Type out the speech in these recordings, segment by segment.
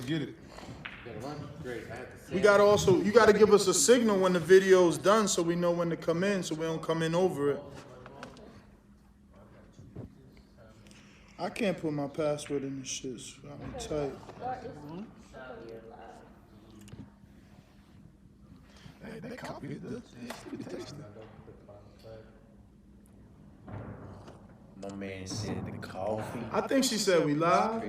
get it. Great. We gotta also, you gotta give us a signal when the video's done so we know when to come in, so we don't come in over it. I can't put my password in this shit, so I'm tight. Hey, that coffee is pretty tasty. My man said the coffee. I think she said we live.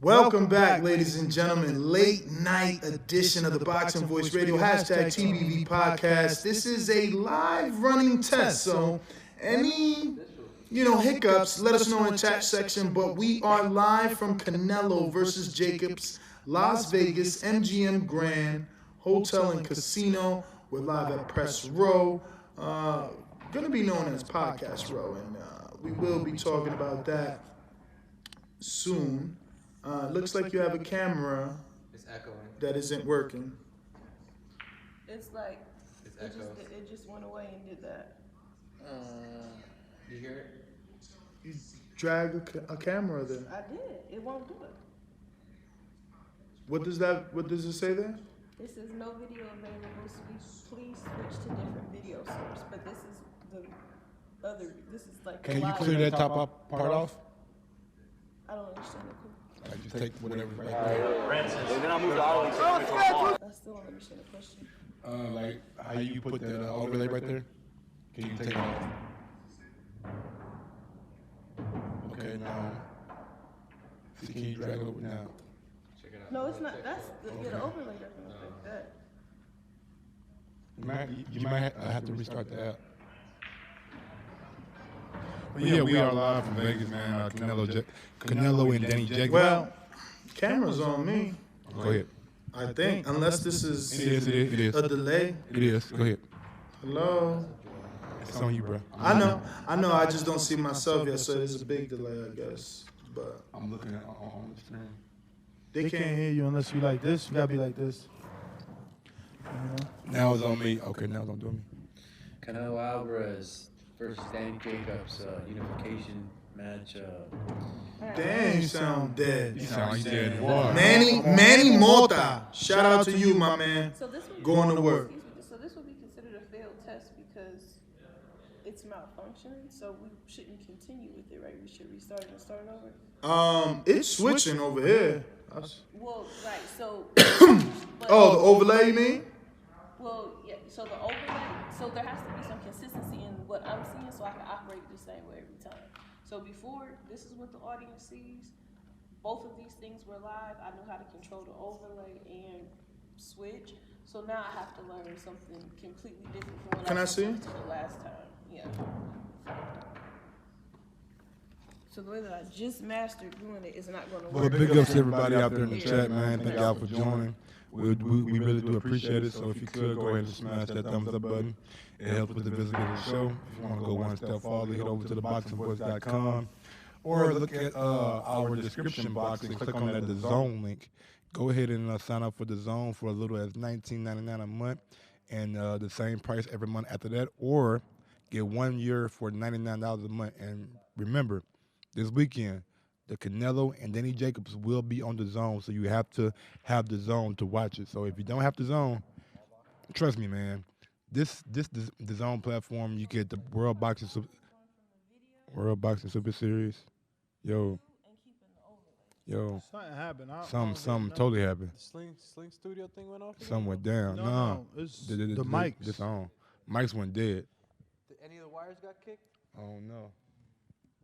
Welcome back, ladies and gentlemen. Late night edition of the Boxing Voice Radio, hashtag TBV podcast. This is a live running test, so any, hiccups, let us know in the chat section. But we are live from Canelo versus Jacobs, Las Vegas, MGM Grand Hotel and Casino. We're live at Press Row, going to be known as Podcast Row, and we will be talking about that soon. Looks like you have a camera that isn't working. It's like it just went away and did that. You hear it? You drag a camera there. I did. It won't do it. What does it say there? It says no video available. Please switch to different video source. But this is the other. This is like. Can you clear that top part off? I don't understand the question. Just take whatever's back there. Then I moved the audience. I still don't understand the question. Like how you put that overlay right there? Can you take it off? Okay, now. See, can you drag it over now? Check it out. No, it's not. That's the overlay doesn't affect that. You might have to restart the app. Well, yeah, we are live from Vegas, man. Canelo and Danny Jacobs. Well, camera's on me. Go ahead. I think, unless this is It is. a delay. It is. Go ahead. Hello. It's on you, bro. I know. I just don't see myself yet, so there's a big delay, I guess. But I'm looking at on the screen. they can't hear you unless you like this. You gotta be like this. Now it's on me. Okay, now it's on me. Canelo Alvarez versus Danny Jacobs unification match. Damn, you sound dead. You sound like dead. What? Manny Mota. Shout out to you, my man. So this would Going to work. So this would be considered a failed test because it's malfunctioning. So we shouldn't continue with it, right? We should restart it and start over. It's switching over here. Well, right. So. Oh, the overlay, you mean? Well, yeah. So the overlay. So there has to be some consistency in what I'm seeing, so I can operate the same way every time. So before, this is what the audience sees. Both of these things were live. I know how to control the overlay and switch. So now I have to learn something completely different from what I see? to the last time. Yeah. So the way that I just mastered doing it is not going to work. Well, big ups to everybody out there in the chat, man. Thank y'all for joining. We really do appreciate it. So if you could, go ahead and smash that thumbs up button. It helps with the visibility of the show. If you want to go one step farther, head over to theboxingvoice.com or look at our description box and click on that The Zone link. Go ahead and sign up for The Zone for as little as $19.99 a month and the same price every month after that, or get 1 year for $99 a month. And remember, this weekend, the Canelo and Danny Jacobs will be on The Zone, so you have to have The Zone to watch it. So if you don't have The Zone, trust me, man, this The Zone platform, you get the World Boxing Super Series. Yo, Something happened. something totally happened. Sling Studio thing went off? Something went down. No, it's the mics. This on. Mics went dead. Did any of the wires got kicked? Oh no.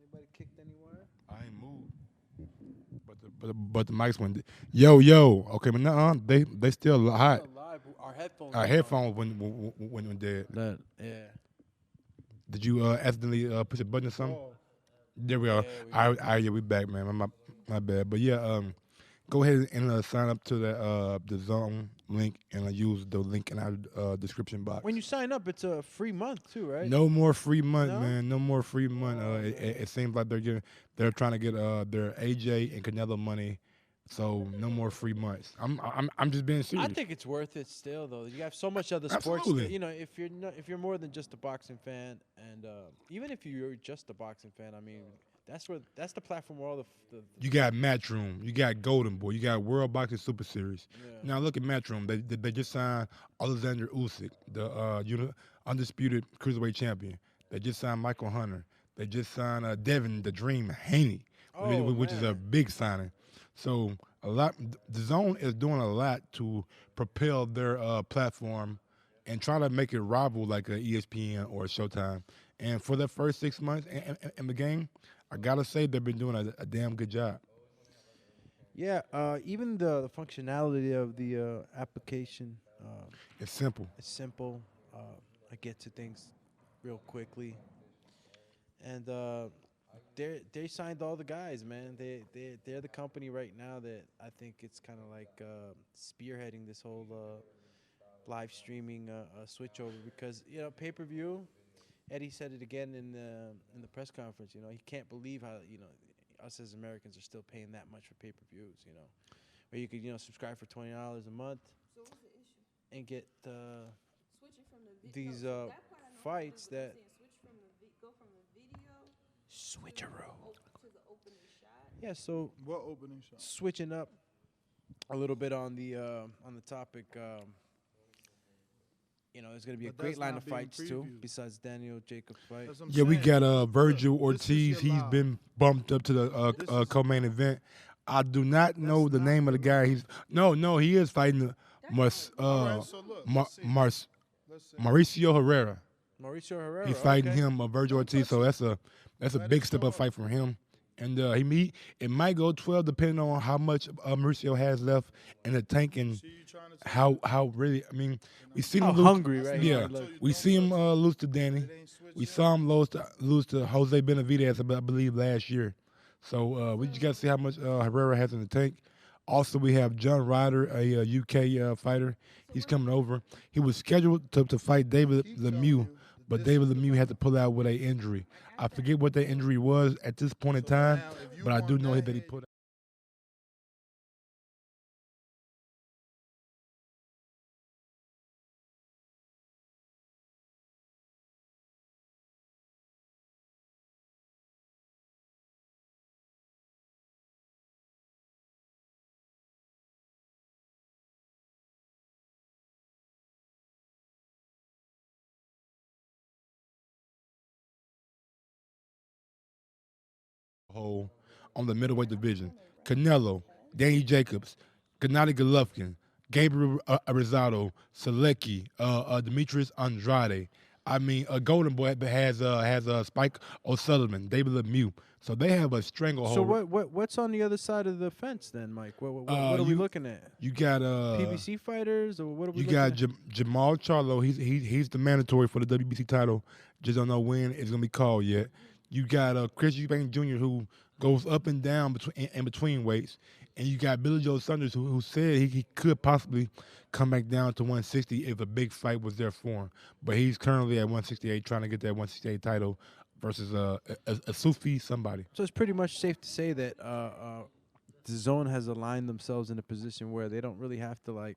Anybody kicked any wire? I ain't moved. But the mics went. Yo. Okay, but they still hot. Live. Our headphones went dead. Yeah. Did you accidentally push a button or something? There we are. Yeah, we back, man. My bad. But yeah, go ahead and sign up to the Zone link and use the link in our description box. When you sign up, it's a free month too, right? No more free month, No? man. No more free month. It seems like they're trying to get their AJ and Canelo money So no more free months. I'm just being I serious. think it's worth it still, though. You have so much other sports. Absolutely. You know, if you're more than just a boxing fan, and even if you're just a boxing fan, I mean, that's the platform where all You got Matchroom, you got Golden Boy, you got World Boxing Super Series. yeah. Now look at Matchroom. They just signed Alexander Usyk, the undisputed cruiserweight champion. They just signed Michael Hunter. They just signed Devin the Dream Haney, Oh, which is a man. big signing. So a lot. The Zone is doing a lot to propel their platform and try to make it rival like a ESPN or a Showtime. And for the first 6 months in the game, I gotta say they've been doing a damn good job. Yeah, even the functionality of the application, It's simple. it's simple. I get to things real quickly, and they signed all the guys, man. They're the company right now that I think it's kind of like spearheading this whole live streaming switchover because pay per view. Eddie said it again in the press conference. He can't believe how us as Americans are still paying that much for pay per views. Where you could subscribe for $20 a month So what's the issue? and get Switching from the these so that part I know, fights but that saying switch from the go from the video switcheroo. to the opening shot. Yeah, so What opening shot? switching up a little bit on the topic. There's going to be a But great that's line not of being fights too, previewed. besides Daniel Jacobs' fight. That's what I'm Yeah, we saying. got Virgil Look, this is Ortiz. your He's live. been bumped up to the This is- co-main event. I do not know the not name of the your guy. He's no, he is fighting Mars, All right, so look, Mar- let's see. Mars, Let's see. Mauricio Herrera. Mauricio Herrera. He's fighting okay. him, Virgil Don't Ortiz. touch So it. that's a Let big it step go up up. fight from him. And it might go 12 depending on how much Mauricio has left in the tank and See you trying to say how really. I mean, we seen How him lose. hungry, right? Yeah, I told you we don't see him touch it. lose to Danny. It ain't switched We yet. saw him lose to Jose Benavidez, I believe, last year. So we just got to see how much Herrera has in the tank. Also, we have John Ryder, a UK fighter. He's coming over. He was scheduled to fight David keep telling Lemieux, you but this David is the Lemieux had to pull out with an injury. I forget what that injury was at this point in So time, now, if you but I do want know that that he head, put out. Hole on the middleweight division. Canelo, Danny Jacobs, Gennady Golovkin, Gabriel Arizado, Selecki, Demetrius Andrade. I mean, Golden Boy has Spike O'Sullivan, David Lemieux. So they have a stranglehold. So what's on the other side of the fence then, Mike? What are we looking at? You got PBC fighters, or what are we you looking got at? Jamal Charlo. He's the mandatory for the WBC title. Just don't know when it's gonna be called yet. You got Chris Eubank Jr. who goes up and down between weights, and you got Billy Joe Saunders who said he could possibly come back down to 160 if a big fight was there for him. But he's currently at 168 trying to get that 168 title versus a Sufi somebody. So it's pretty much safe to say that the zone has aligned themselves in a position where they don't really have to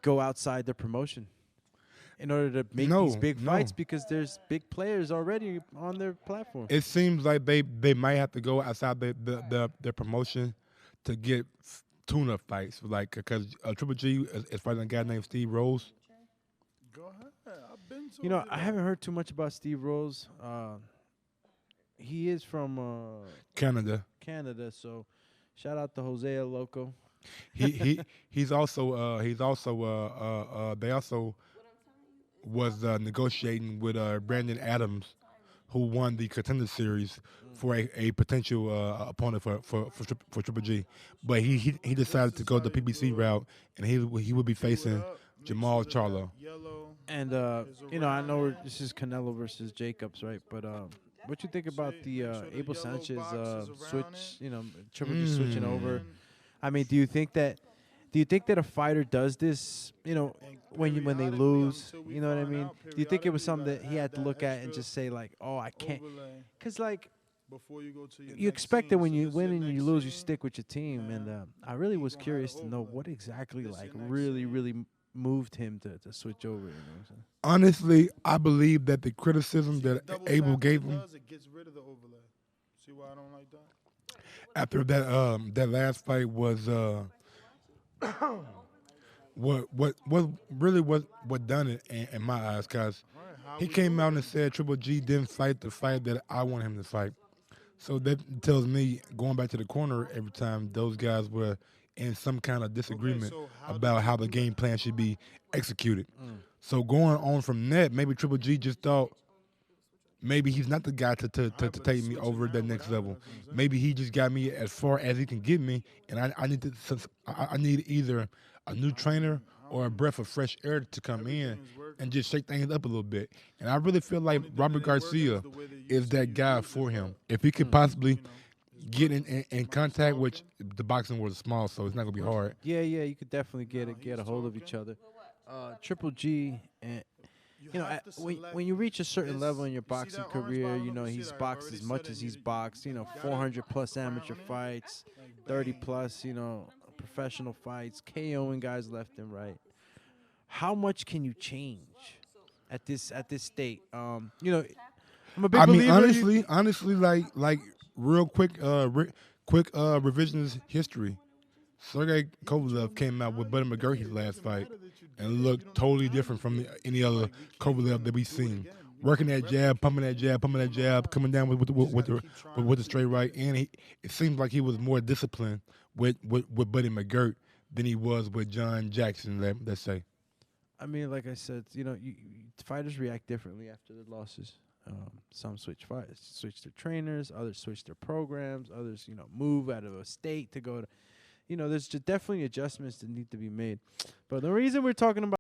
go outside their promotion in order to make these big fights because there's big players already on their platform. It seems like they might have to go outside their promotion to get tuna fights, like because Triple G is fighting a guy named Steve Rose. Go ahead. I've been to I haven't heard too much about Steve Rose. He is from Canada. Canada, so shout out to Jose Loco. He's also they also was negotiating with Brandon Adams, who won the Contender Series for a potential opponent for Triple G, but he decided to go the PBC route, and he would be facing Jamal Charlo. And I know this is Canelo versus Jacobs, right? But what you think about the Abel Sanchez switch? Triple G switching over. I mean, do you think that a fighter does this? When they lose, you know what I mean? Do you think it was something that he had to look at and just say like, oh, I can't, because before you go to your You next expect scene. it when So you this win your and you next lose, you scene. stick with your team. And I really was gonna have curious the to know overlay. what exactly This like your next really, scene. really moved him to switch over. You know what I'm saying? Honestly, I believe that the criticism See, the that double Abel tap, what gave it him does, it gets rid of the overlay. See why I don't like that? after that last fight was what really what done it in my eyes, cause All right, how he we came do out it. and said Triple G didn't fight the fight that I want him to fight. So that tells me going back to the corner every time those guys were in some kind of disagreement so how did about you how the do game that? plan should be executed. So going on from that, maybe Triple G just thought maybe he's not the guy to But take it's me switching over now that next without it, level. that's what I'm saying. Maybe he just got me as far as he can get me, and I need to I need either a new trainer or a breath of fresh air to come in Everything is working. and just shake things up a little bit. And I really feel like Only thing Robert that ain't working Garcia is the way they is used to that use guy Luke for as him. well. If he could possibly It's get working. in Am I contact, which talking? the boxing was small, so it's not gonna be hard. Yeah, you could definitely get No, get he's a hold of each talking. other. Triple G and you know, have to when select you reach a certain this. level in your You see boxing that orange career, bar? I don't you know know, if you he's see that. I've boxed already as much said as it. he's boxed, you know, got it? 400 plus amateur on it? fights, Like, 30 bang. plus, you know, professional fights, KOing guys left and right. How much can you change at this state? You know, I'm a big I mean, believer. honestly, like real quick, revisionist history. Sergey Kovalev came out with Buddy McGirt his last fight and looked totally different from any other Kovalev that we've seen. Working that jab, pumping that jab, coming down with the straight right, and it seems like he was more disciplined with Buddy McGirt than he was with John Jackson. Let's say. I mean, like I said, you know, fighters react differently after the losses. Some switch their trainers, others switch their programs, others, you know, move out of a state to go to. You know, there's just definitely adjustments that need to be made. But the reason we're talking about